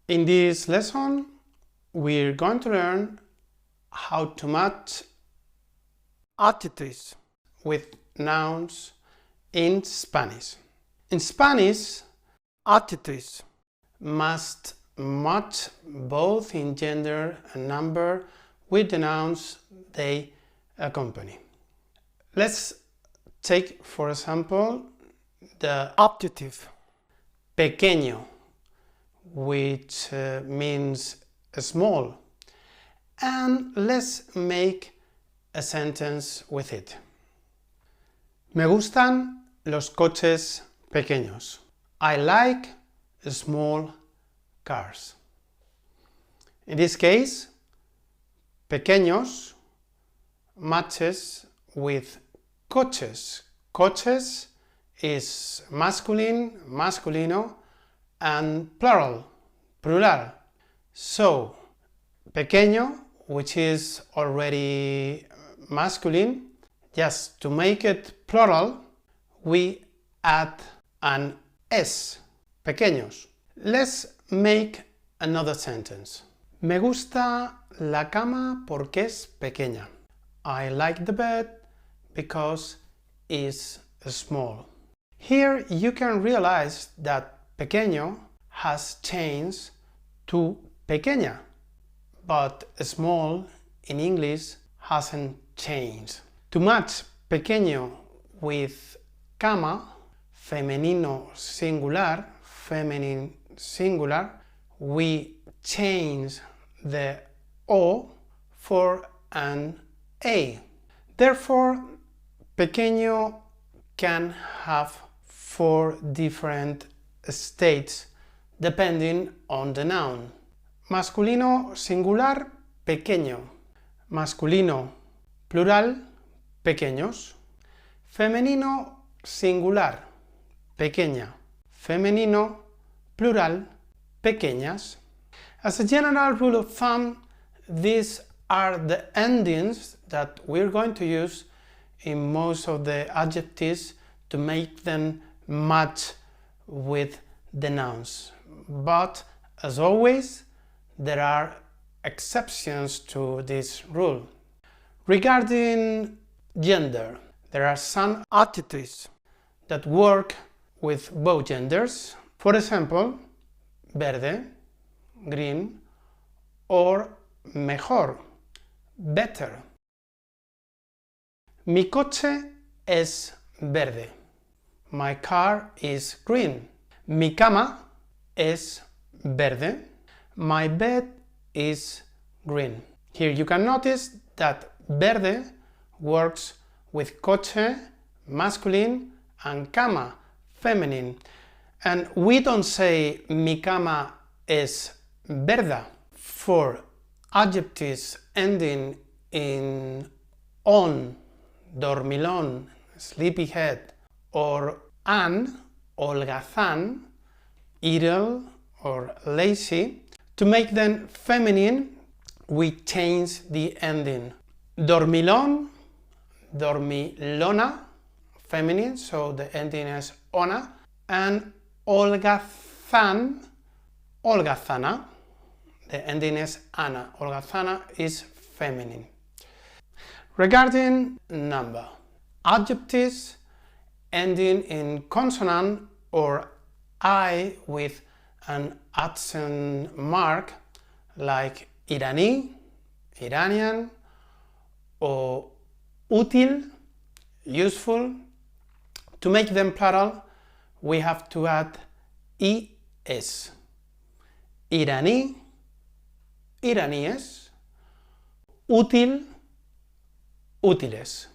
In this lesson, we're going to learn how to match adjectives with nouns in Spanish. In Spanish, adjectives must match both in gender and number with the nouns they accompany. Let's take, for example, the adjective pequeño, which means small, and let's make a sentence with it. Me gustan los coches pequeños. I like small cars. In this case, pequeños matches with coches. Coches is masculine, masculino, and plural, plural. So, pequeño, which is already masculine, just to make it plural, we add an S, pequeños. Let's make another sentence. Me gusta la cama porque es pequeña. I like the bed because it's small. Here you can realize that pequeño has changed to pequeña, but small in English hasn't changed. To match pequeño with cama, femenino singular, feminine singular, we change the O for an A. Therefore, pequeño can have 4 different states depending on the noun. Masculino singular, pequeño. Masculino plural, pequeños. Femenino singular, pequeña. Femenino plural, pequeñas. As a general rule of thumb, these are the endings that we're going to use in most of the adjectives to make them match with the nouns. But as always, there are exceptions to this rule. Regarding gender, there are some adjectives that work with both genders. For example, verde, green, or mejor, better. Mi coche es verde. My car is green. Mi cama es verde. My bed is green. Here you can notice that verde works with coche, masculine, and cama, feminine. And we don't say mi cama es verda. For adjectives ending in on, dormilón, sleepyhead, or an, holgazán, idle or lazy, to make them feminine, we change the ending. Dormilón, dormilona, feminine, so the ending is ona, and holgazán, holgazana, the ending is ana. Holgazana is feminine. Regarding number, adjectives ending in consonant or I with an accent mark like iraní, Iranian, or útil, useful. To make them plural, we have to add es. Iraní, iraníes, útil, útiles.